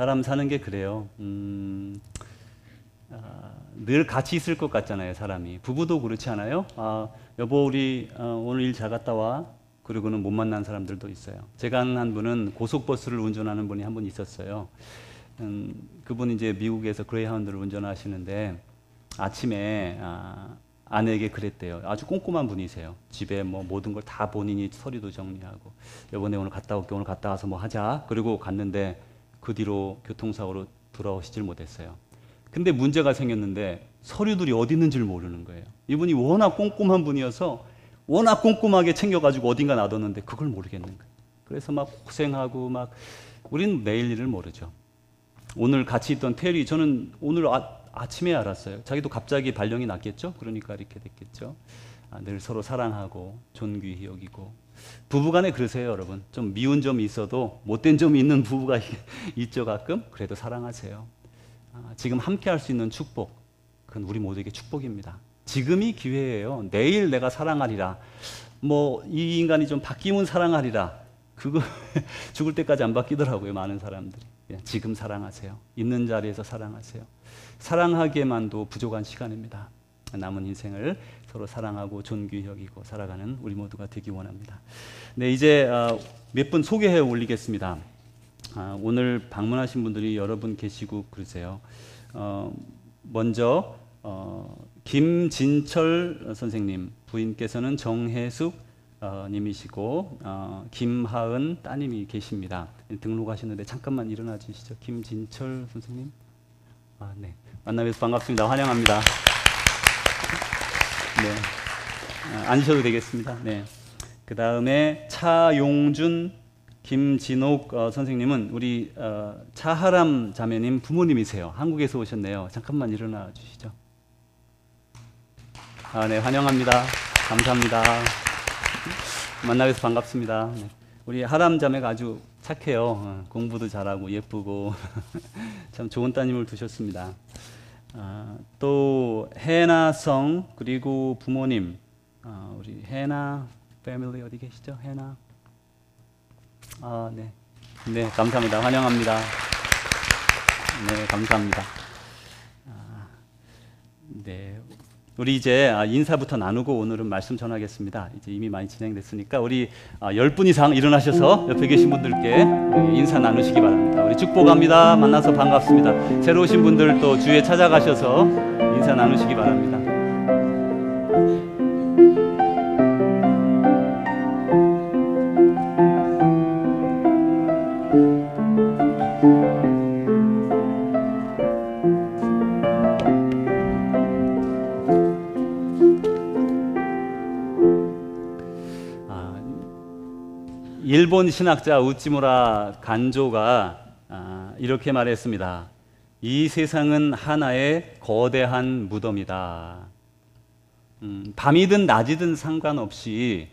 사람 사는 게 그래요. 늘 같이 있을 것 같잖아요, 사람이. 부부도 그렇지 않아요? 여보, 우리 오늘 일 잘 갔다 와. 그리고는 못 만난 사람들도 있어요. 제가 아는 한 분은 고속버스를 운전하는 분이 한 분 있었어요. 그분이 이제 미국에서 그레이하운드를 운전하시는데 아침에 아내에게 그랬대요. 아주 꼼꼼한 분이세요. 집에 뭐 모든 걸 다 본인이 서류도 정리하고, 여보네 오늘 갔다 올게, 오늘 갔다 와서 뭐 하자. 그리고 갔는데 그 뒤로 교통사고로 돌아오시질 못했어요. 근데 문제가 생겼는데 서류들이 어디 있는지를 모르는 거예요. 이분이 워낙 꼼꼼한 분이어서 워낙 꼼꼼하게 챙겨가지고 어딘가 놔뒀는데 그걸 모르겠는 거예요. 그래서 막 고생하고 막, 우리는 내일 일을 모르죠. 오늘 같이 있던 테리, 저는 오늘 아침에 알았어요. 자기도 갑자기 발령이 났겠죠? 그러니까 이렇게 됐겠죠. 늘 서로 사랑하고 존귀히 여기고. 부부간에 그러세요, 여러분. 좀 미운 점이 있어도 못된 점이 있는 부부가 있죠, 가끔. 그래도 사랑하세요. 지금 함께 할 수 있는 축복, 그건 우리 모두에게 축복입니다. 지금이 기회예요. 내일 내가 사랑하리라, 뭐 이 인간이 좀 바뀌면 사랑하리라, 그거 죽을 때까지 안 바뀌더라고요, 많은 사람들이. 그냥 지금 사랑하세요. 있는 자리에서 사랑하세요. 사랑하기에만도 부족한 시간입니다. 남은 인생을 서로 사랑하고 존귀히 여기고 살아가는 우리 모두가 되기 원합니다. 네, 이제 몇 분 소개해 올리겠습니다. 오늘 방문하신 분들이 여러 분 계시고 그러세요. 먼저 김진철 선생님, 부인께서는 정혜숙 님이시고 김하은 따님이 계십니다. 등록하셨는데 잠깐만 일어나 주시죠. 김진철 선생님. 네. 만나뵈서 반갑습니다. 환영합니다. 네. 앉으셔도 되겠습니다. 네. 그 다음에 차용준, 김진옥 선생님은 우리 차하람 자매님 부모님이세요. 한국에서 오셨네요. 잠깐만 일어나 주시죠. 네, 환영합니다. 감사합니다. 만나뵈서 반갑습니다. 네. 우리 하람 자매가 아주 착해요. 공부도 잘하고 예쁘고 참 좋은 따님을 두셨습니다. 또 해나성, 그리고 부모님, 우리 해나 패밀리 어디 계시죠? 해나. 네. 네, 감사합니다. 환영합니다. 네, 감사합니다. 네. 우리 이제 인사부터 나누고 오늘은 말씀 전하겠습니다. 이제 이미 많이 진행됐으니까 우리 10분 이상 일어나셔서 옆에 계신 분들께 인사 나누시기 바랍니다. 우리 축복합니다. 만나서 반갑습니다. 새로 오신 분들 또 주위에 찾아가셔서 인사 나누시기 바랍니다. 일본 신학자 우찌무라 간조가 이렇게 말했습니다. 이 세상은 하나의 거대한 무덤이다. 밤이든 낮이든 상관없이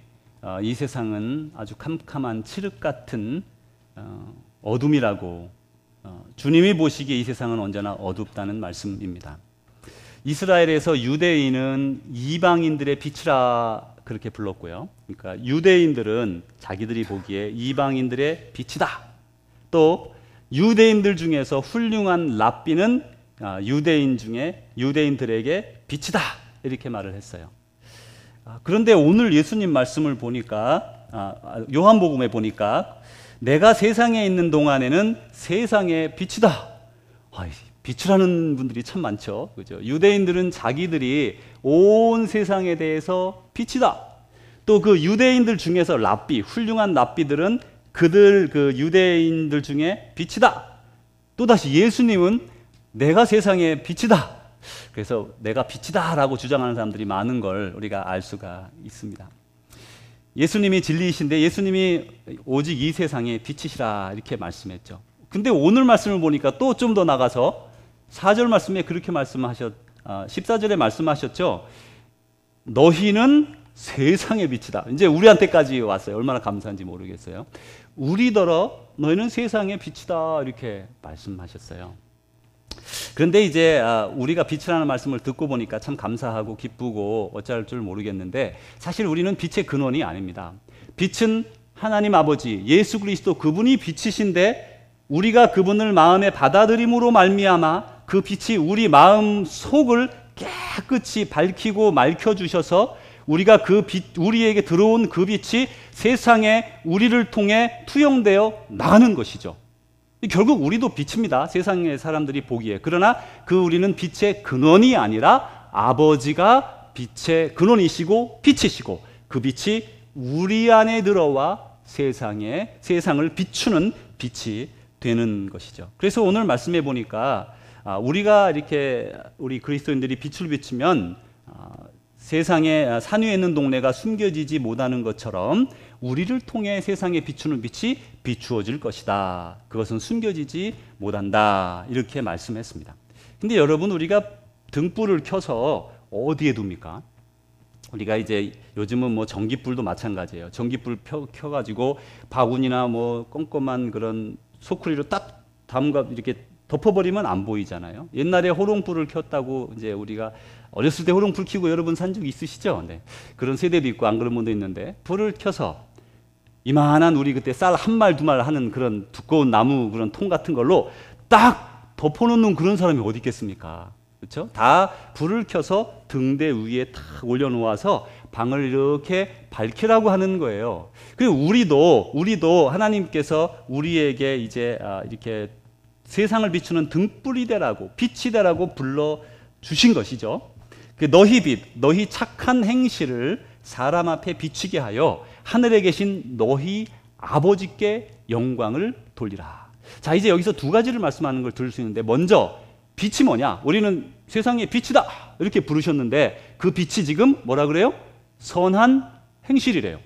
이 세상은 아주 캄캄한 칠흑 같은 어둠이라고, 주님이 보시기에 이 세상은 언제나 어둡다는 말씀입니다. 이스라엘에서 유대인은 이방인들의 빛이라 그렇게 불렀고요. 그러니까 유대인들은 자기들이 보기에 이방인들의 빛이다. 또 유대인들 중에서 훌륭한 랍비는 유대인들에게 빛이다. 이렇게 말을 했어요. 그런데 오늘 예수님 말씀을 보니까, 요한복음에 보니까 내가 세상에 있는 동안에는 세상의 빛이다. 빛이라는 분들이 참 많죠. 그죠? 유대인들은 자기들이 온 세상에 대해서 빛이다. 또 그 유대인들 중에서 랍비, 훌륭한 랍비들은 그들 그 유대인들 중에 빛이다. 또다시 예수님은 내가 세상의 빛이다. 그래서 내가 빛이다라고 주장하는 사람들이 많은 걸 우리가 알 수가 있습니다. 예수님이 진리이신데 예수님이 오직 이 세상의 빛이시라 이렇게 말씀했죠. 근데 오늘 말씀을 보니까 또 좀 더 나가서 4절 말씀에 그렇게 14절에 말씀하셨죠. 너희는 세상의 빛이다. 이제 우리한테까지 왔어요. 얼마나 감사한지 모르겠어요. 우리더러 너희는 세상의 빛이다 이렇게 말씀하셨어요. 그런데 이제 우리가 빛이라는 말씀을 듣고 보니까 참 감사하고 기쁘고 어찌할 줄 모르겠는데, 사실 우리는 빛의 근원이 아닙니다. 빛은 하나님 아버지 예수 그리스도, 그분이 빛이신데 우리가 그분을 마음에 받아들임으로 말미암아 그 빛이 우리 마음 속을 깨끗이 밝히고 맑혀주셔서 우리가 그 빛, 우리에게 들어온 그 빛이 세상에 우리를 통해 투영되어 나가는 것이죠. 결국 우리도 빛입니다. 세상의 사람들이 보기에. 그러나 그 우리는 빛의 근원이 아니라 아버지가 빛의 근원이시고 빛이시고 그 빛이 우리 안에 들어와 세상을 비추는 빛이 되는 것이죠. 그래서 오늘 말씀해 보니까 우리가 이렇게 우리 그리스도인들이 빛을 비추면 세상에 산 위에 있는 동네가 숨겨지지 못하는 것처럼 우리를 통해 세상에 비추는 빛이 비추어질 것이다. 그것은 숨겨지지 못한다. 이렇게 말씀했습니다. 근데 여러분, 우리가 등불을 켜서 어디에 둡니까? 우리가 이제 요즘은 뭐 전기불도 마찬가지예요. 전기불 켜가지고 바구니나 뭐 껌껌한 그런 소쿠리로 딱 담가 이렇게 덮어버리면 안 보이잖아요. 옛날에 호롱불을 켰다고 이제 우리가 어렸을 때 호롱불 켜고 여러분 산 적 있으시죠? 네. 그런 세대도 있고 안 그런 분도 있는데 불을 켜서 이만한 우리 그때 쌀 한 말 두 말 하는 그런 두꺼운 나무 그런 통 같은 걸로 딱 덮어놓는 그런 사람이 어디 있겠습니까? 그렇죠? 다 불을 켜서 등대 위에 탁 올려놓아서 방을 이렇게 밝히라고 하는 거예요. 그리고 우리도 하나님께서 우리에게 이제 이렇게 세상을 비추는 등불이 되라고 빛이 되라고 불러 주신 것이죠. 너희 착한 행실을 사람 앞에 비추게 하여 하늘에 계신 너희 아버지께 영광을 돌리라. 자, 이제 여기서 두 가지를 말씀하는 걸 들을 수 있는데, 먼저 빛이 뭐냐? 우리는 세상의 빛이다 이렇게 부르셨는데 그 빛이 지금 뭐라 그래요? 선한 행실이래요.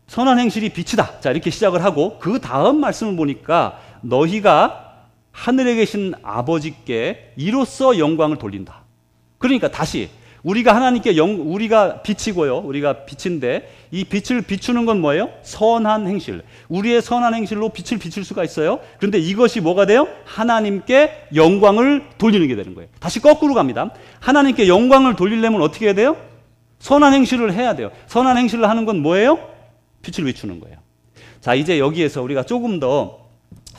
선한 행실이 빛이다. 자, 이렇게 시작을 하고 그 다음 말씀을 보니까 너희가 하늘에 계신 아버지께 이로써 영광을 돌린다. 그러니까 다시 우리가 하나님께 우리가 빛이고요. 우리가 빛인데 이 빛을 비추는 건 뭐예요? 선한 행실. 우리의 선한 행실로 빛을 비출 수가 있어요. 그런데 이것이 뭐가 돼요? 하나님께 영광을 돌리는 게 되는 거예요. 다시 거꾸로 갑니다. 하나님께 영광을 돌리려면 어떻게 해야 돼요? 선한 행실을 해야 돼요. 선한 행실을 하는 건 뭐예요? 빛을 비추는 거예요. 자, 이제 여기에서 우리가 조금 더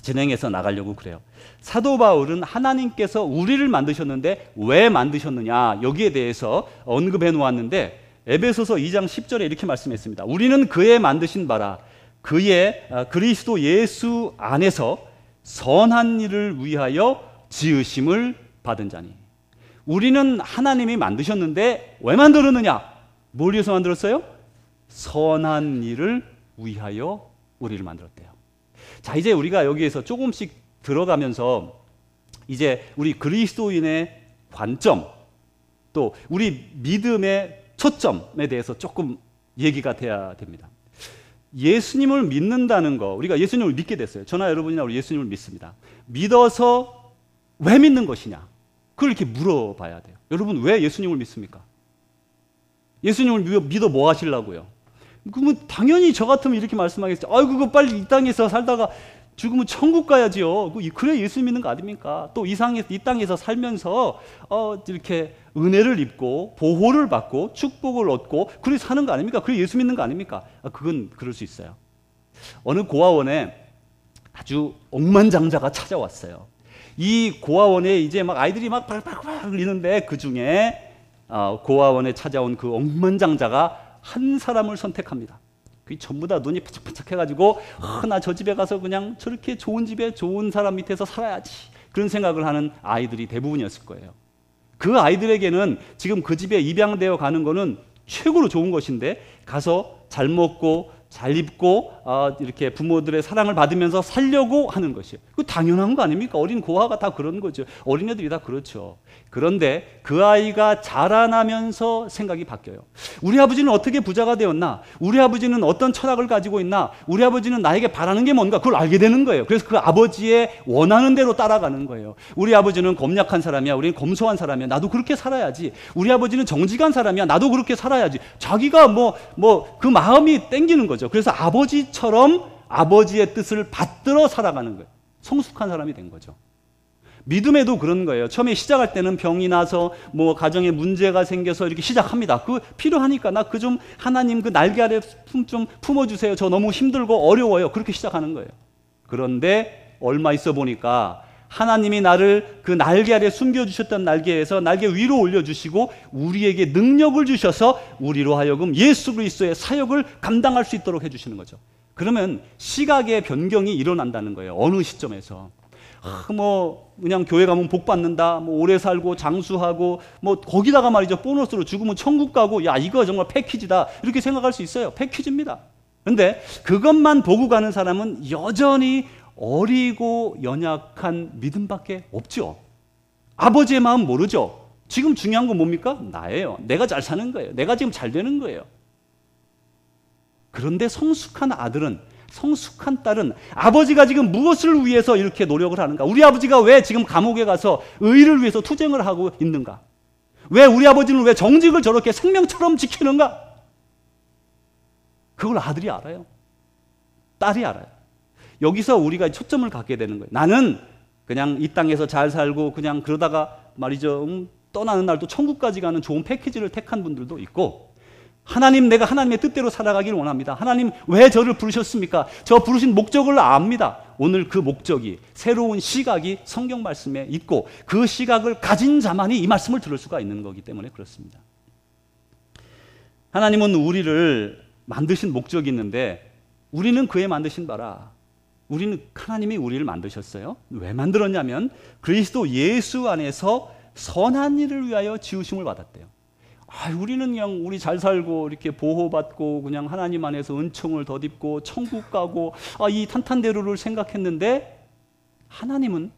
진행해서 나가려고 그래요. 사도 바울은 하나님께서 우리를 만드셨는데 왜 만드셨느냐, 여기에 대해서 언급해 놓았는데 에베소서 2장 10절에 이렇게 말씀했습니다. 우리는 그의 만드신 바라 그의 그리스도 예수 안에서 선한 일을 위하여 지으심을 받은 자니. 우리는 하나님이 만드셨는데 왜 만들었느냐? 뭘 위해서 만들었어요? 선한 일을 위하여 우리를 만들었대요. 자, 이제 우리가 여기에서 조금씩 들어가면서 이제 우리 그리스도인의 관점, 또 우리 믿음의 초점에 대해서 조금 얘기가 돼야 됩니다. 예수님을 믿는다는 거, 우리가 예수님을 믿게 됐어요. 저나 여러분이나 우리 예수님을 믿습니다. 믿어서 왜 믿는 것이냐? 그걸 이렇게 물어봐야 돼요. 여러분, 왜 예수님을 믿습니까? 예수님을 믿어 뭐 하시려고요? 그러면 당연히 저 같으면 이렇게 말씀하겠죠. 아이고, 그거 빨리 이 땅에서 살다가 죽으면 천국 가야지요. 그래 예수 믿는 거 아닙니까? 또 이 땅에서 살면서 이렇게 은혜를 입고 보호를 받고 축복을 얻고 그래 사는 거 아닙니까? 그래 예수 믿는 거 아닙니까? 그건 그럴 수 있어요. 어느 고아원에 아주 억만장자가 찾아왔어요. 이 고아원에 이제 막 아이들이 막 발발발 흘리는데 그 중에 고아원에 찾아온 그 억만장자가 한 사람을 선택합니다. 전부 다 눈이 반짝반짝 해가지고 나 저 집에 가서 그냥 저렇게 좋은 집에 좋은 사람 밑에서 살아야지, 그런 생각을 하는 아이들이 대부분이었을 거예요. 그 아이들에게는 지금 그 집에 입양되어 가는 거는 최고로 좋은 것인데 가서 잘 먹고 잘 입고 이렇게 부모들의 사랑을 받으면서 살려고 하는 것이에요. 그 당연한 거 아닙니까? 어린 고아가 다 그런 거죠. 어린애들이 다 그렇죠. 그런데 그 아이가 자라나면서 생각이 바뀌어요. 우리 아버지는 어떻게 부자가 되었나? 우리 아버지는 어떤 철학을 가지고 있나? 우리 아버지는 나에게 바라는 게 뭔가? 그걸 알게 되는 거예요. 그래서 그 아버지의 원하는 대로 따라가는 거예요. 우리 아버지는 검약한 사람이야. 우리는 검소한 사람이야. 나도 그렇게 살아야지. 우리 아버지는 정직한 사람이야. 나도 그렇게 살아야지. 자기가 그 마음이 땡기는 거죠. 그래서 아버지처럼 아버지의 뜻을 받들어 살아가는 거예요. 성숙한 사람이 된 거죠. 믿음에도 그런 거예요. 처음에 시작할 때는 병이 나서 가정에 문제가 생겨서 이렇게 시작합니다. 그 필요하니까 나 그 좀 하나님 그 날개 아래 좀 품어주세요. 저 너무 힘들고 어려워요. 그렇게 시작하는 거예요. 그런데 얼마 있어 보니까 하나님이 나를 그 날개 아래 숨겨주셨던 날개에서 날개 위로 올려주시고 우리에게 능력을 주셔서 우리로 하여금 예수 그리스도의 사역을 감당할 수 있도록 해주시는 거죠. 그러면 시각의 변경이 일어난다는 거예요. 어느 시점에서. 그냥 교회 가면 복 받는다, 오래 살고 장수하고, 거기다가 말이죠. 보너스로 죽으면 천국 가고, 야, 이거 정말 패키지다. 이렇게 생각할 수 있어요. 패키지입니다. 그런데 그것만 보고 가는 사람은 여전히 어리고 연약한 믿음밖에 없죠. 아버지의 마음 모르죠. 지금 중요한 건 뭡니까? 나예요. 내가 잘 사는 거예요. 내가 지금 잘 되는 거예요. 그런데 성숙한 아들은, 성숙한 딸은 아버지가 지금 무엇을 위해서 이렇게 노력을 하는가? 우리 아버지가 왜 지금 감옥에 가서 의를 위해서 투쟁을 하고 있는가? 왜 우리 아버지는 왜 정직을 저렇게 생명처럼 지키는가? 그걸 아들이 알아요. 딸이 알아요. 여기서 우리가 초점을 갖게 되는 거예요. 나는 그냥 이 땅에서 잘 살고 그냥 그러다가 말이죠. 떠나는 날도 천국까지 가는 좋은 패키지를 택한 분들도 있고, 하나님, 내가 하나님의 뜻대로 살아가기를 원합니다. 하나님 왜 저를 부르셨습니까? 저 부르신 목적을 압니다. 오늘 그 목적이, 새로운 시각이 성경 말씀에 있고 그 시각을 가진 자만이 이 말씀을 들을 수가 있는 거기 때문에 그렇습니다. 하나님은 우리를 만드신 목적이 있는데 우리는 그에 만드신 바라. 하나님이 우리를 만드셨어요. 왜 만들었냐면 그리스도 예수 안에서 선한 일을 위하여 지으심을 받았대요. 우리는 그냥 우리 잘 살고 이렇게 보호받고 그냥 하나님 안에서 은총을 덧입고 천국 가고 이 탄탄대로를 생각했는데, 하나님은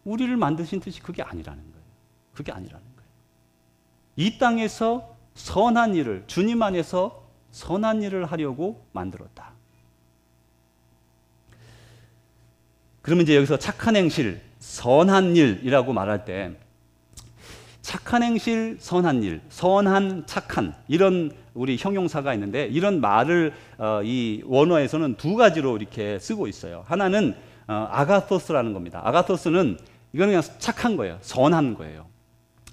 우리를 만드신 뜻이 그게 아니라는 거예요. 그게 아니라는 거예요. 이 땅에서 선한 일을, 주님 안에서 선한 일을 하려고 만들었다. 그러면 이제 여기서 착한 행실, 선한 일이라고 말할 때 착한 행실, 선한 일, 선한, 착한, 이런 우리 형용사가 있는데, 이런 말을 이 원어에서는 두 가지로 이렇게 쓰고 있어요. 하나는 아가토스라는 겁니다. 아가토스는 이거는 그냥 착한 거예요. 선한 거예요.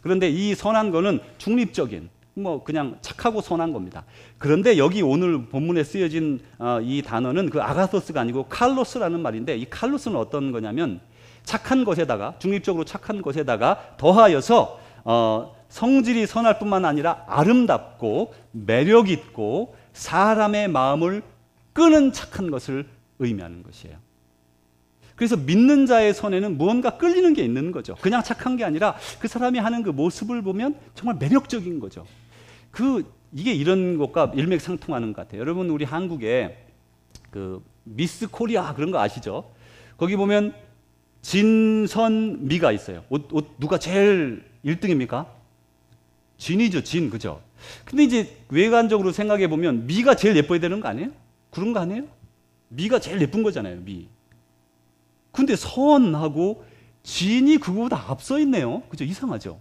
그런데 이 선한 거는 중립적인, 그냥 착하고 선한 겁니다. 그런데 여기 오늘 본문에 쓰여진 이 단어는 그 아가토스가 아니고 칼로스라는 말인데, 이 칼로스는 어떤 거냐면 착한 것에다가, 중립적으로 착한 것에다가 더하여서 성질이 선할 뿐만 아니라 아름답고 매력 있고 사람의 마음을 끄는 착한 것을 의미하는 것이에요. 그래서 믿는 자의 손에는 무언가 끌리는 게 있는 거죠. 그냥 착한 게 아니라 그 사람이 하는 그 모습을 보면 정말 매력적인 거죠. 이게 이런 것과 일맥상통하는 것 같아요. 여러분, 우리 한국에 그 미스 코리아 그런 거 아시죠? 거기 보면 진선미가 있어요. 옷 누가 제일 1등입니까? 진이죠, 진. 그죠? 근데 이제 외관적으로 생각해 보면 미가 제일 예뻐야 되는 거 아니에요? 그런 거 아니에요? 미가 제일 예쁜 거잖아요, 미. 근데 선하고 진이 그거보다 앞서 있네요. 그죠? 이상하죠?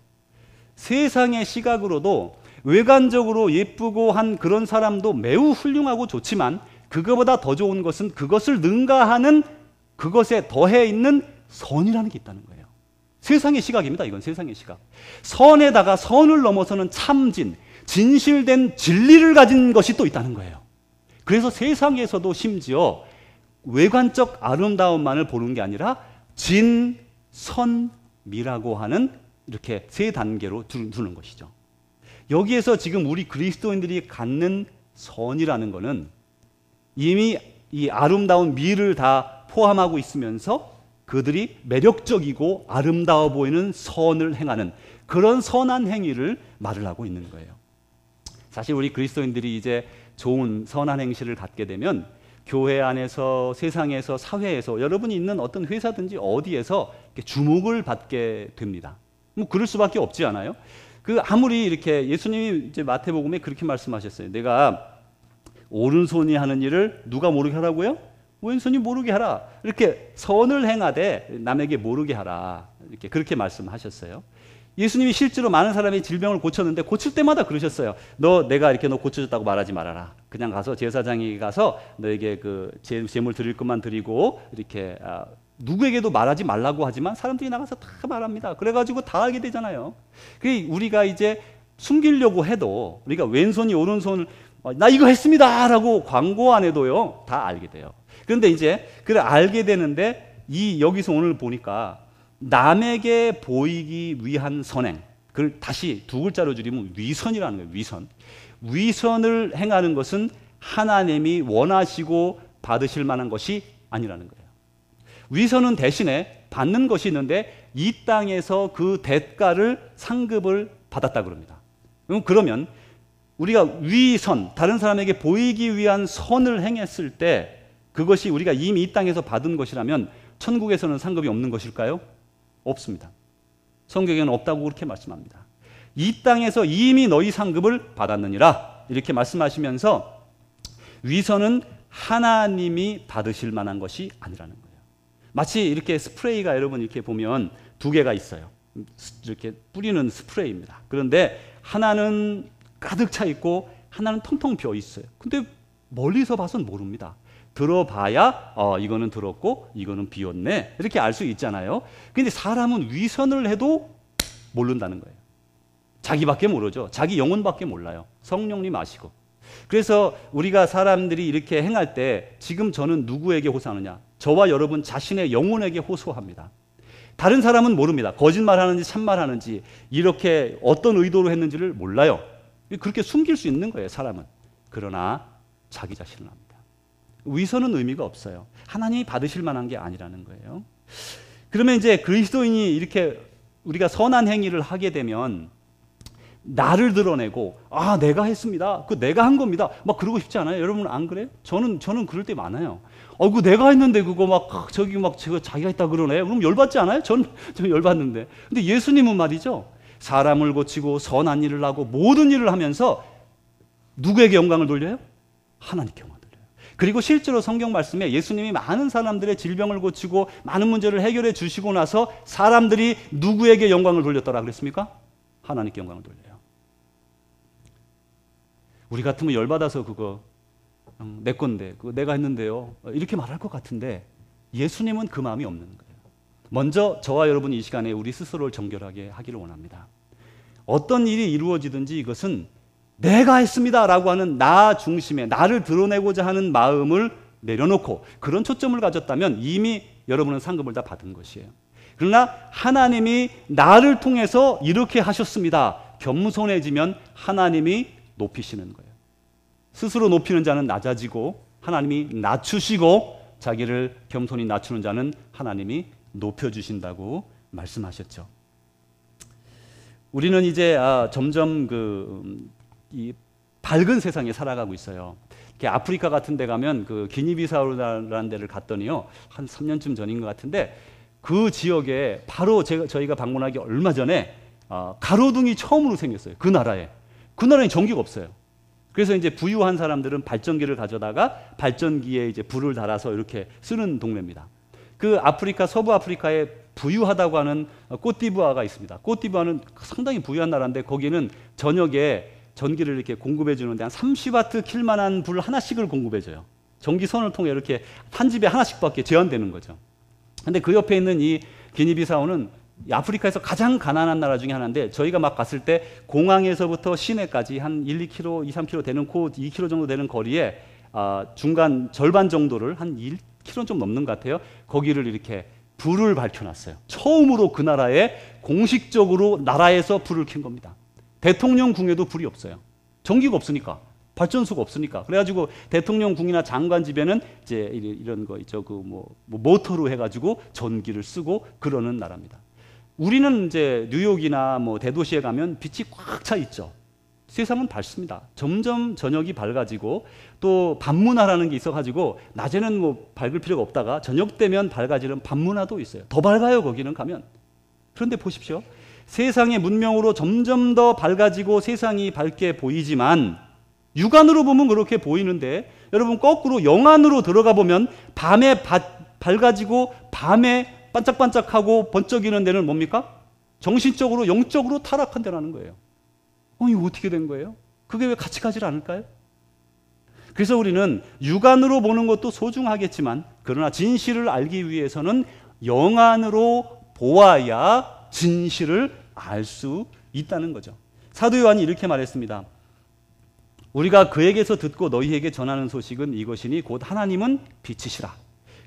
세상의 시각으로도 외관적으로 예쁘고 한 그런 사람도 매우 훌륭하고 좋지만, 그거보다 더 좋은 것은 그것을 능가하는, 그것에 더해 있는 선이라는 게 있다는 거예요. 세상의 시각입니다. 이건 세상의 시각. 선에다가 선을 넘어서는 참진, 진실된 진리를 가진 것이 또 있다는 거예요. 그래서 세상에서도 심지어 외관적 아름다움만을 보는 게 아니라 진, 선, 미라고 하는 이렇게 세 단계로 두는 것이죠. 여기에서 지금 우리 그리스도인들이 갖는 선이라는 것은 이미 이 아름다운 미를 다 포함하고 있으면서 그들이 매력적이고 아름다워 보이는 선을 행하는 그런 선한 행위를 말을 하고 있는 거예요. 사실 우리 그리스도인들이 이제 좋은 선한 행실을 갖게 되면 교회 안에서, 세상에서, 사회에서, 여러분이 있는 어떤 회사든지 어디에서 주목을 받게 됩니다. 그럴 수밖에 없지 않아요? 아무리 이렇게 예수님이 이제 마태복음에 그렇게 말씀하셨어요. 내가 오른손이 하는 일을 누가 모르게 하라고요? 왼손이 모르게 하라. 이렇게 선을 행하되 남에게 모르게 하라. 이렇게 그렇게 말씀하셨어요. 예수님이 실제로 많은 사람이 질병을 고쳤는데 고칠 때마다 그러셨어요. 내가 이렇게 너 고쳐줬다고 말하지 말아라. 그냥 가서 제사장이 가서 너에게 그 제물 드릴 것만 드리고 이렇게 누구에게도 말하지 말라고 하지만 사람들이 나가서 다 말합니다. 그래가지고 다 알게 되잖아요. 우리가 이제 숨기려고 해도 우리가 왼손이 오른손을 나 이거 했습니다 라고 광고 안 해도요 다 알게 돼요. 그런데 이제 그걸 알게 되는데 여기서 오늘 보니까 남에게 보이기 위한 선행, 그걸 다시 두 글자로 줄이면 위선이라는 거예요. 위선. 위선을 행하는 것은 하나님이 원하시고 받으실 만한 것이 아니라는 거예요. 위선은 대신에 받는 것이 있는데 이 땅에서 그 대가를 상급을 받았다 그럽니다. 그러면 우리가 위선, 다른 사람에게 보이기 위한 선을 행했을 때 그것이 우리가 이미 이 땅에서 받은 것이라면 천국에서는 상급이 없는 것일까요? 없습니다. 성경에는 없다고 그렇게 말씀합니다. 이 땅에서 이미 너희 상급을 받았느니라 이렇게 말씀하시면서 위선은 하나님이 받으실 만한 것이 아니라는 거예요. 마치 이렇게 스프레이가 여러분 이렇게 보면 두 개가 있어요. 이렇게 뿌리는 스프레이입니다. 그런데 하나는 가득 차 있고 하나는 텅텅 비어 있어요. 근데 멀리서 봐선 모릅니다. 들어봐야 이거는 들었고 이거는 비었네 이렇게 알 수 있잖아요. 근데 사람은 위선을 해도 모른다는 거예요. 자기밖에 모르죠. 자기 영혼밖에 몰라요. 성령님 아시고. 그래서 우리가 사람들이 이렇게 행할 때 지금 저는 누구에게 호소하느냐? 저와 여러분 자신의 영혼에게 호소합니다. 다른 사람은 모릅니다. 거짓말하는지 참말하는지 이렇게 어떤 의도로 했는지를 몰라요. 그렇게 숨길 수 있는 거예요, 사람은. 그러나 자기 자신은 압니다. 위선은 의미가 없어요. 하나님이 받으실 만한 게 아니라는 거예요. 그러면 이제 그리스도인이 이렇게 우리가 선한 행위를 하게 되면 나를 드러내고 내가 했습니다. 그 내가 한 겁니다. 막 그러고 싶지 않아요? 여러분 안 그래요? 저는 그럴 때 많아요. 그 내가 했는데 그거 막 제가 자기가 했다 그러네. 그럼 열받지 않아요? 전 열받는데. 근데 예수님은 말이죠. 사람을 고치고 선한 일을 하고 모든 일을 하면서 누구에게 영광을 돌려요? 하나님께 영광을 돌려요. 그리고 실제로 성경 말씀에 예수님이 많은 사람들의 질병을 고치고 많은 문제를 해결해 주시고 나서 사람들이 누구에게 영광을 돌렸더라 그랬습니까? 하나님께 영광을 돌려요. 우리 같으면 열받아서 그거 내 건데 그거 내가 했는데요 이렇게 말할 것 같은데 예수님은 그 마음이 없는 거예요. 먼저 저와 여러분이 이 시간에 우리 스스로를 정결하게 하기를 원합니다. 어떤 일이 이루어지든지 이것은 내가 했습니다 라고 하는 나 중심에 나를 드러내고자 하는 마음을 내려놓고 그런 초점을 가졌다면 이미 여러분은 상급을 다 받은 것이에요. 그러나 하나님이 나를 통해서 이렇게 하셨습니다. 겸손해지면 하나님이 높이시는 거예요. 스스로 높이는 자는 낮아지고 하나님이 낮추시고 자기를 겸손히 낮추는 자는 하나님이 높여주신다고 말씀하셨죠. 우리는 이제 점점 이 밝은 세상에 살아가고 있어요. 이렇게 아프리카 같은 데 가면 그 기니비사우라는 데를 갔더니요. 한 3년쯤 전인 것 같은데 그 지역에 바로 저희가 방문하기 얼마 전에 가로등이 처음으로 생겼어요. 그 나라에. 그 나라에 전기가 없어요. 그래서 이제 부유한 사람들은 발전기를 가져다가 발전기에 이제 불을 달아서 이렇게 쓰는 동네입니다. 그 아프리카, 서부 아프리카에 부유하다고 하는 꼬띠부아가 있습니다. 꼬띠부아는 상당히 부유한 나라인데 거기는 저녁에 전기를 이렇게 공급해 주는데 한 30와트 킬 만한 불 하나씩을 공급해 줘요. 전기선을 통해 이렇게 한 집에 하나씩밖에 제한되는 거죠. 근데 그 옆에 있는 이 기니비사우는 아프리카에서 가장 가난한 나라 중에 하나인데 저희가 막 갔을 때 공항에서부터 시내까지 한 1-2km, 2-3km 되는 2km 정도 되는 거리에 중간 절반 정도를 한 1km 좀 넘는 것 같아요. 거기를 이렇게 불을 밝혀놨어요. 처음으로 그 나라에 공식적으로 나라에서 불을 켠 겁니다. 대통령 궁에도 불이 없어요. 전기가 없으니까. 발전소가 없으니까. 그래가지고 대통령궁이나 장관 집에는 이제 이런 거 있죠. 모터로 해가지고 전기를 쓰고 그러는 나라입니다. 우리는 이제 뉴욕이나 대도시에 가면 빛이 꽉 차 있죠. 세상은 밝습니다. 점점 저녁이 밝아지고 또 밤문화라는 게 있어가지고 낮에는 밝을 필요가 없다가 저녁 되면 밝아지는 밤문화도 있어요. 더 밝아요 거기는 가면. 그런데 보십시오. 세상의 문명으로 점점 더 밝아지고 세상이 밝게 보이지만 육안으로 보면 그렇게 보이는데 여러분 거꾸로 영안으로 들어가 보면 밤에 밝아지고 밤에 반짝반짝하고 번쩍이는 데는 뭡니까? 정신적으로 영적으로 타락한 데라는 거예요. 이거 어떻게 된 거예요? 그게 왜 같이 가지 않을까요? 그래서 우리는 육안으로 보는 것도 소중하겠지만 그러나 진실을 알기 위해서는 영안으로 보아야 진실을 알 수 있다는 거죠. 사도 요한이 이렇게 말했습니다. 우리가 그에게서 듣고 너희에게 전하는 소식은 이것이니 곧 하나님은 빛이시라.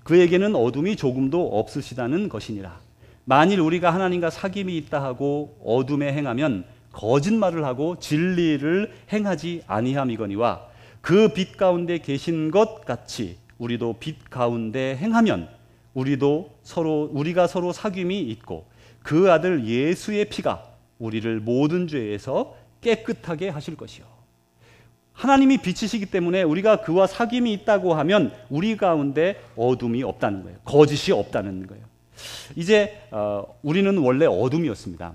그에게는 어둠이 조금도 없으시다는 것이니라. 만일 우리가 하나님과 사귐이 있다 하고 어둠에 행하면 거짓말을 하고 진리를 행하지 아니함이거니와 그 빛 가운데 계신 것 같이 우리도 빛 가운데 행하면 우리가 서로 사귐이 있고 그 아들 예수의 피가 우리를 모든 죄에서 깨끗하게 하실 것이요. 하나님이 빛이시기 때문에 우리가 그와 사귐이 있다고 하면 우리 가운데 어둠이 없다는 거예요. 거짓이 없다는 거예요. 이제 우리는 원래 어둠이었습니다.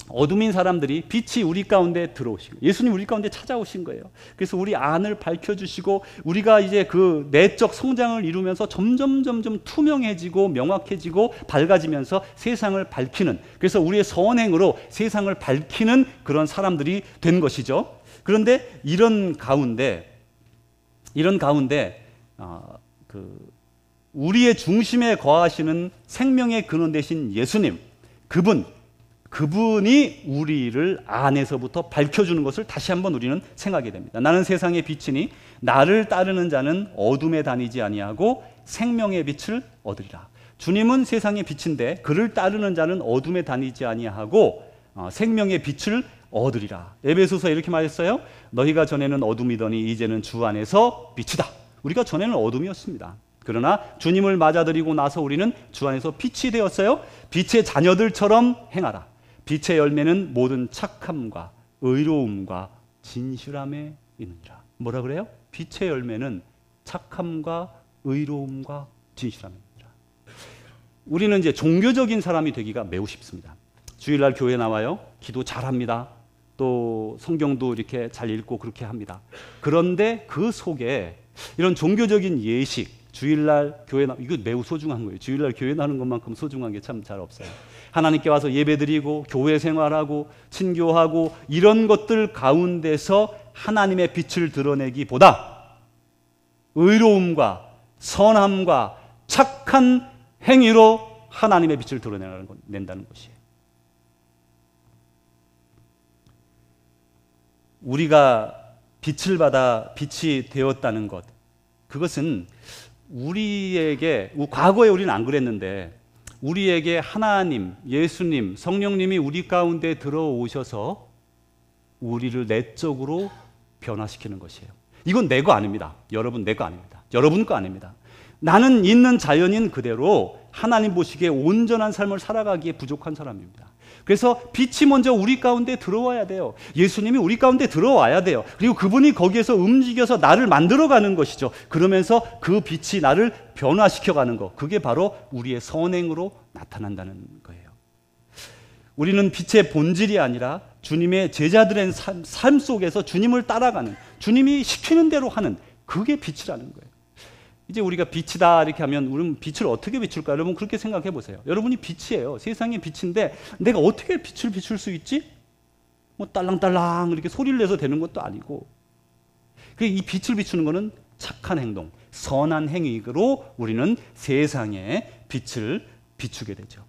어둠인 사람들이 빛이 우리 가운데 들어오시고 예수님 우리 가운데 찾아오신 거예요. 그래서 우리 안을 밝혀주시고 우리가 이제 그 내적 성장을 이루면서 점점 투명해지고 명확해지고 밝아지면서 세상을 밝히는, 그래서 우리의 선행으로 세상을 밝히는 그런 사람들이 된 것이죠. 그런데 이런 가운데 우리의 중심에 거하시는 생명의 근원 되신 예수님, 그분이 우리를 안에서부터 밝혀주는 것을 다시 한번 우리는 생각하게 됩니다. 나는 세상의 빛이니 나를 따르는 자는 어둠에 다니지 아니하고 생명의 빛을 얻으리라. 주님은 세상의 빛인데 그를 따르는 자는 어둠에 다니지 아니하고 생명의 빛을 얻으리라. 에베소서에 이렇게 말했어요. 너희가 전에는 어둠이더니 이제는 주 안에서 빛이다. 우리가 전에는 어둠이었습니다. 그러나 주님을 맞아들이고 나서 우리는 주 안에서 빛이 되었어요. 빛의 자녀들처럼 행하라. 빛의 열매는 모든 착함과 의로움과 진실함에 있느니라. 뭐라 그래요? 빛의 열매는 착함과 의로움과 진실함에 있느니라. 우리는 이제 종교적인 사람이 되기가 매우 쉽습니다. 주일날 교회 나와요. 기도 잘합니다. 또 성경도 이렇게 잘 읽고 그렇게 합니다. 그런데 그 속에 이런 종교적인 예식, 주일날 교회 이거 매우 소중한 거예요. 주일날 교회 나는 것만큼 소중한 게 참 잘 없어요. 하나님께 와서 예배드리고 교회 생활하고 친교하고 이런 것들 가운데서 하나님의 빛을 드러내기보다 의로움과 선함과 착한 행위로 하나님의 빛을 드러낸다는 것이에요. 우리가 빛을 받아 빛이 되었다는 것, 그것은 우리에게, 과거에 우리는 안 그랬는데 우리에게 하나님, 예수님, 성령님이 우리 가운데 들어오셔서 우리를 내적으로 변화시키는 것이에요. 이건 내 거 아닙니다. 여러분 내 거 아닙니다. 여러분 거 아닙니다. 나는 있는 자연인 그대로 하나님 보시기에 온전한 삶을 살아가기에 부족한 사람입니다. 그래서 빛이 먼저 우리 가운데 들어와야 돼요. 예수님이 우리 가운데 들어와야 돼요. 그리고 그분이 거기에서 움직여서 나를 만들어가는 것이죠. 그러면서 그 빛이 나를 변화시켜가는 것, 그게 바로 우리의 선행으로 나타난다는 거예요. 우리는 빛의 본질이 아니라 주님의 제자들의 삶 속에서 주님을 따라가는, 주님이 시키는 대로 하는, 그게 빛이라는 거예요. 이제 우리가 빛이다 이렇게 하면 우리는 빛을 어떻게 비출까? 여러분 그렇게 생각해 보세요. 여러분이 빛이에요. 세상의 빛인데 내가 어떻게 빛을 비출 수 있지? 뭐 딸랑딸랑 이렇게 소리를 내서 되는 것도 아니고, 이 빛을 비추는 것은 착한 행동, 선한 행위로 우리는 세상에 빛을 비추게 되죠.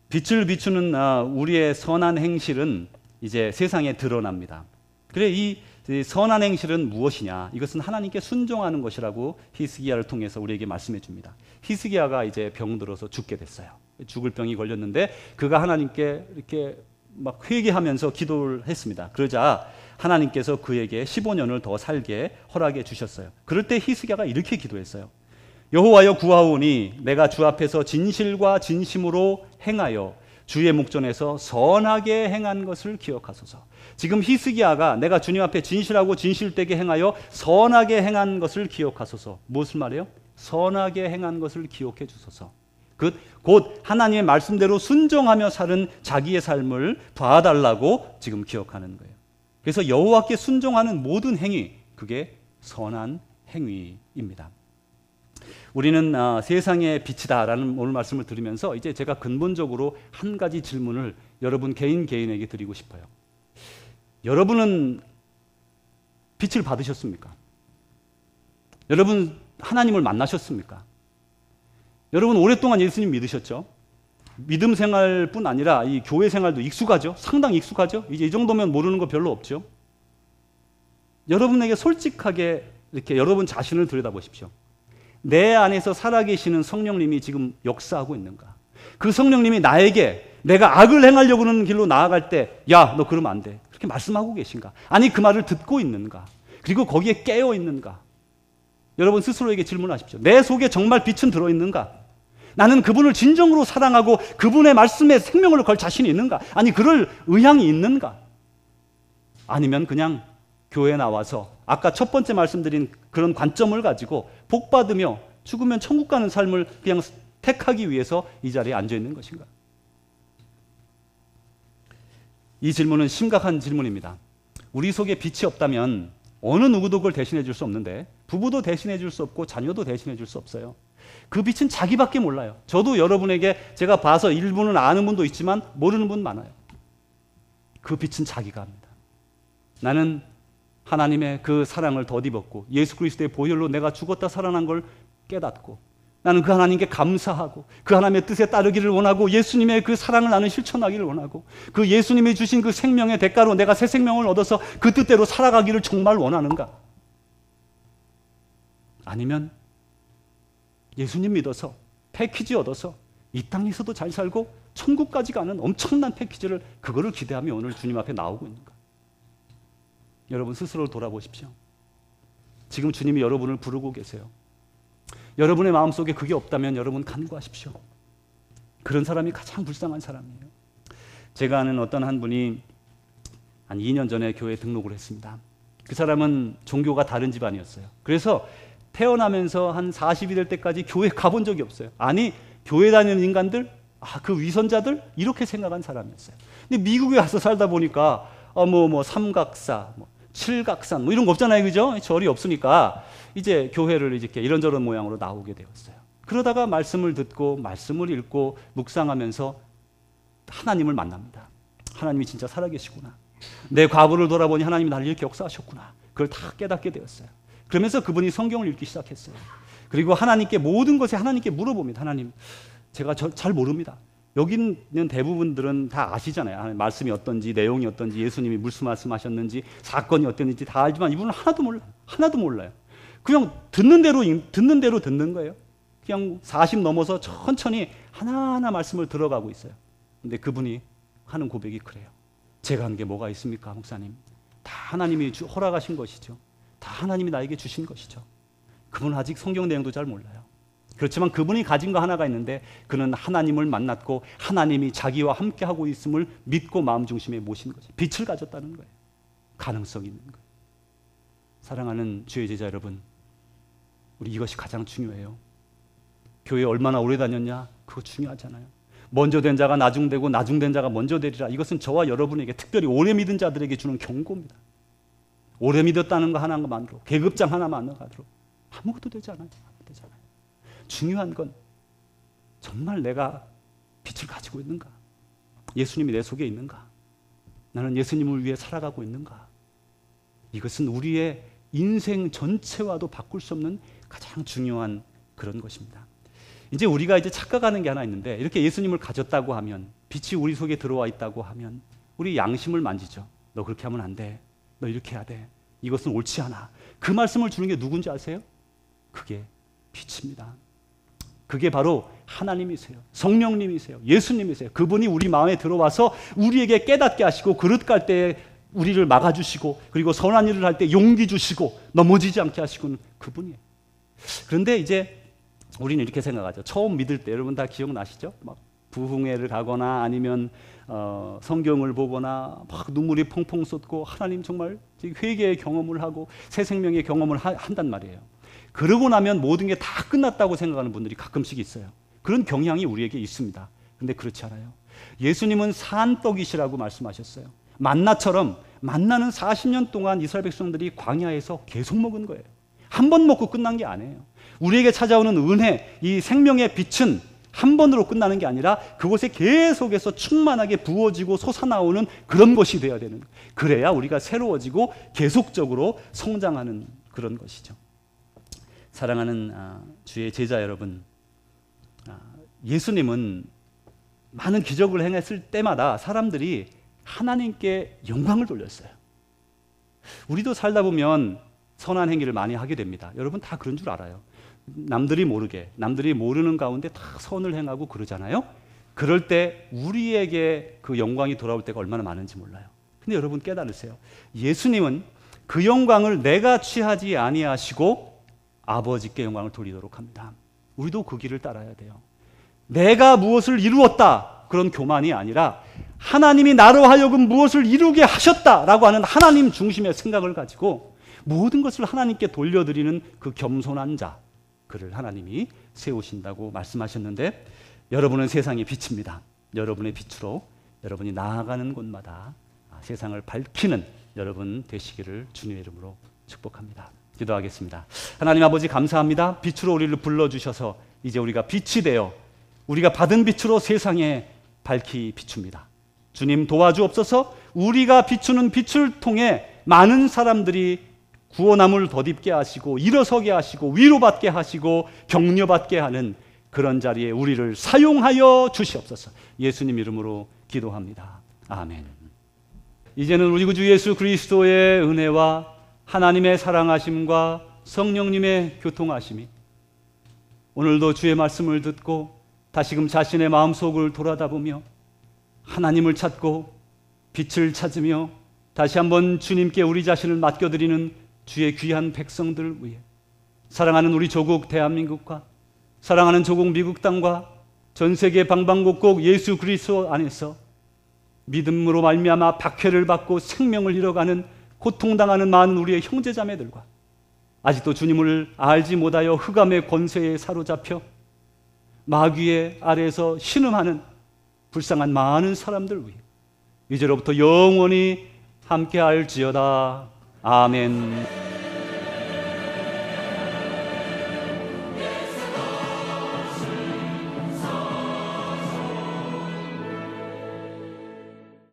빛을 비추는 우리의 선한 행실은 이제 세상에 드러납니다. 그래 이 선한 행실은 무엇이냐? 이것은 하나님께 순종하는 것이라고 히스기야를 통해서 우리에게 말씀해 줍니다. 히스기야가 이제 병들어서 죽게 됐어요. 죽을 병이 걸렸는데 그가 하나님께 이렇게 막 회개하면서 기도를 했습니다. 그러자 하나님께서 그에게 15년을 더 살게 허락해 주셨어요. 그럴 때 히스기야가 이렇게 기도했어요. 여호와여 구하오니 내가 주 앞에서 진실과 진심으로 행하여 주의 목전에서 선하게 행한 것을 기억하소서. 지금 히스기야가 내가 주님 앞에 진실하고 진실되게 행하여 선하게 행한 것을 기억하소서. 무엇을 말해요? 선하게 행한 것을 기억해 주소서. 곧 하나님의 말씀대로 순종하며 사는 자기의 삶을 봐달라고 지금 기억하는 거예요. 그래서 여호와께 순종하는 모든 행위, 그게 선한 행위입니다. 우리는 세상의 빛이다라는 오늘 말씀을 들으면서 이제 제가 근본적으로 한 가지 질문을 여러분 개인에게 드리고 싶어요. 여러분은 빛을 받으셨습니까? 여러분 하나님을 만나셨습니까? 여러분 오랫동안 예수님 믿으셨죠? 믿음 생활뿐 아니라 이 교회 생활도 익숙하죠? 상당히 익숙하죠? 이제 이 정도면 모르는 거 별로 없죠? 여러분에게 솔직하게 이렇게 여러분 자신을 들여다보십시오. 내 안에서 살아계시는 성령님이 지금 역사하고 있는가? 그 성령님이 나에게 내가 악을 행하려고 하는 길로 나아갈 때, 야, 너 그러면 안 돼. 그렇게 말씀하고 계신가? 아니, 그 말을 듣고 있는가? 그리고 거기에 깨어 있는가? 여러분 스스로에게 질문하십시오. 내 속에 정말 빛은 들어있는가? 나는 그분을 진정으로 사랑하고 그분의 말씀에 생명을 걸 자신이 있는가? 아니, 그럴 의향이 있는가? 아니면 그냥 교회에 나와서 아까 첫 번째 말씀드린 그런 관점을 가지고 복 받으며 죽으면 천국 가는 삶을 그냥 택하기 위해서 이 자리에 앉아 있는 것인가? 이 질문은 심각한 질문입니다. 우리 속에 빛이 없다면 어느 누구도 그걸 대신해 줄 수 없는데, 부부도 대신해 줄 수 없고 자녀도 대신해 줄 수 없어요. 그 빛은 자기밖에 몰라요. 저도 여러분에게 제가 봐서 일부는 아는 분도 있지만 모르는 분 많아요. 그 빛은 자기가 합니다. 나는 하나님의 그 사랑을 덧입었고 예수 그리스도의 보혈로 내가 죽었다 살아난 걸 깨닫고, 나는 그 하나님께 감사하고 그 하나님의 뜻에 따르기를 원하고 예수님의 그 사랑을 나는 실천하기를 원하고 그 예수님이 주신 그 생명의 대가로 내가 새 생명을 얻어서 그 뜻대로 살아가기를 정말 원하는가? 아니면 예수님 믿어서 패키지 얻어서 이 땅에서도 잘 살고 천국까지 가는 엄청난 패키지를 그거를 기대하며 오늘 주님 앞에 나오고 있는가? 여러분 스스로를 돌아보십시오. 지금 주님이 여러분을 부르고 계세요. 여러분의 마음속에 그게 없다면 여러분 간구하십시오. 그런 사람이 가장 불쌍한 사람이에요. 제가 아는 어떤 한 분이 한 2년 전에 교회에 등록을 했습니다. 그 사람은 종교가 다른 집안이었어요. 그래서 태어나면서 한 40이 될 때까지 교회 가본 적이 없어요. 아니, 교회 다니는 인간들, 그 위선자들 이렇게 생각한 사람이었어요. 근데 미국에 와서 살다 보니까 삼각사, 칠각산 이런 거 없잖아요, 그죠? 절이 없으니까 이제 교회를 이렇게 이런저런 모양으로 나오게 되었어요. 그러다가 말씀을 듣고 말씀을 읽고 묵상하면서 하나님을 만납니다. 하나님이 진짜 살아계시구나. 내 과거를 돌아보니 하나님이 나를 이렇게 역사하셨구나. 그걸 다 깨닫게 되었어요. 그러면서 그분이 성경을 읽기 시작했어요. 그리고 하나님께 모든 것에 하나님께 물어봅니다. 하나님, 제가 잘 모릅니다. 여기 있는 대부분들은 다 아시잖아요. 말씀이 어떤지, 내용이 어떤지, 예수님이 무슨 말씀하셨는지, 사건이 어땠는지 다 알지만 이분은 하나도 몰라요. 하나도 몰라요. 그냥 듣는 대로 듣는 거예요. 그냥 40 넘어서 천천히 하나하나 말씀을 들어가고 있어요. 근데 그분이 하는 고백이 그래요. 제가 한 게 뭐가 있습니까, 목사님? 다 하나님이 허락하신 것이죠. 다 하나님이 나에게 주신 것이죠. 그분은 아직 성경 내용도 잘 몰라요. 그렇지만 그분이 가진 거 하나가 있는데 그는 하나님을 만났고 하나님이 자기와 함께하고 있음을 믿고 마음 중심에 모신 거죠. 빛을 가졌다는 거예요. 가능성이 있는 거예요. 사랑하는 주의 제자 여러분, 우리 이것이 가장 중요해요. 교회 얼마나 오래 다녔냐? 그거 중요하잖아요. 먼저 된 자가 나중되고 나중된 자가 먼저 되리라. 이것은 저와 여러분에게, 특별히 오래 믿은 자들에게 주는 경고입니다. 오래 믿었다는 거 하나만으로, 계급장 하나만으로 아무것도 되지 않아요. 아무것도 되지 않아요. 중요한 건 정말 내가 빛을 가지고 있는가? 예수님이 내 속에 있는가? 나는 예수님을 위해 살아가고 있는가? 이것은 우리의 인생 전체와도 바꿀 수 없는 가장 중요한 그런 것입니다. 이제 우리가 착각하는 게 하나 있는데, 이렇게 예수님을 가졌다고 하면, 빛이 우리 속에 들어와 있다고 하면 우리 양심을 만지죠. 너 그렇게 하면 안 돼. 너 이렇게 해야 돼. 이것은 옳지 않아. 그 말씀을 주는 게 누군지 아세요? 그게 빛입니다. 그게 바로 하나님이세요. 성령님이세요. 예수님이세요. 그분이 우리 마음에 들어와서 우리에게 깨닫게 하시고 그릇 깔 때 우리를 막아주시고, 그리고 선한 일을 할 때 용기 주시고 넘어지지 않게 하시고는 그분이에요. 그런데 이제 우리는 이렇게 생각하죠. 처음 믿을 때, 여러분 다 기억나시죠? 막 부흥회를 가거나 아니면 성경을 보거나 막 눈물이 펑펑 쏟고 하나님 정말 회개의 경험을 하고 새 생명의 경험을 한단 말이에요. 그러고 나면 모든 게 다 끝났다고 생각하는 분들이 가끔씩 있어요. 그런 경향이 우리에게 있습니다. 그런데 그렇지 않아요. 예수님은 산떡이시라고 말씀하셨어요. 만나처럼 만나는 40년 동안 이스라엘 백성들이 광야에서 계속 먹은 거예요. 한 번 먹고 끝난 게 아니에요. 우리에게 찾아오는 은혜, 이 생명의 빛은 한 번으로 끝나는 게 아니라 그곳에 계속해서 충만하게 부어지고 솟아나오는 그런 것이 되어야 되는 거예요. 그래야 우리가 새로워지고 계속적으로 성장하는 그런 것이죠. 사랑하는 주의 제자 여러분, 예수님은 많은 기적을 행했을 때마다 사람들이 하나님께 영광을 돌렸어요. 우리도 살다 보면 선한 행위를 많이 하게 됩니다. 여러분 다 그런 줄 알아요. 남들이 모르게, 남들이 모르는 가운데 다 선을 행하고 그러잖아요. 그럴 때 우리에게 그 영광이 돌아올 때가 얼마나 많은지 몰라요. 근데 여러분 깨달으세요. 예수님은 그 영광을 내가 취하지 아니하시고 아버지께 영광을 돌리도록 합니다. 우리도 그 길을 따라야 돼요. 내가 무엇을 이루었다 그런 교만이 아니라 하나님이 나로 하여금 무엇을 이루게 하셨다라고 하는 하나님 중심의 생각을 가지고 모든 것을 하나님께 돌려드리는 그 겸손한 자, 그를 하나님이 세우신다고 말씀하셨는데, 여러분은 세상의 빛입니다. 여러분의 빛으로 여러분이 나아가는 곳마다 세상을 밝히는 여러분 되시기를 주님의 이름으로 축복합니다. 기도하겠습니다. 하나님 아버지 감사합니다. 빛으로 우리를 불러주셔서 이제 우리가 빛이 되어 우리가 받은 빛으로 세상에 밝히 비춥니다. 주님 도와주옵소서. 우리가 비추는 빛을 통해 많은 사람들이 구원함을 덧입게 하시고 일어서게 하시고 위로받게 하시고 격려받게 하는 그런 자리에 우리를 사용하여 주시옵소서. 예수님 이름으로 기도합니다. 아멘. 이제는 우리 구주 예수 그리스도의 은혜와 하나님의 사랑하심과 성령님의 교통하심이 오늘도 주의 말씀을 듣고 다시금 자신의 마음속을 돌아다보며 하나님을 찾고 빛을 찾으며 다시 한번 주님께 우리 자신을 맡겨드리는 주의 귀한 백성들 위해 사랑하는 우리 조국 대한민국과 사랑하는 조국 미국 땅과 전 세계 방방곡곡 예수 그리스도 안에서 믿음으로 말미암아 박해를 받고 생명을 잃어가는 고통당하는 많은 우리의 형제자매들과 아직도 주님을 알지 못하여 흑암의 권세에 사로잡혀 마귀의 아래에서 신음하는 불쌍한 많은 사람들 위해 이제로부터 영원히 함께할지어다. 아멘.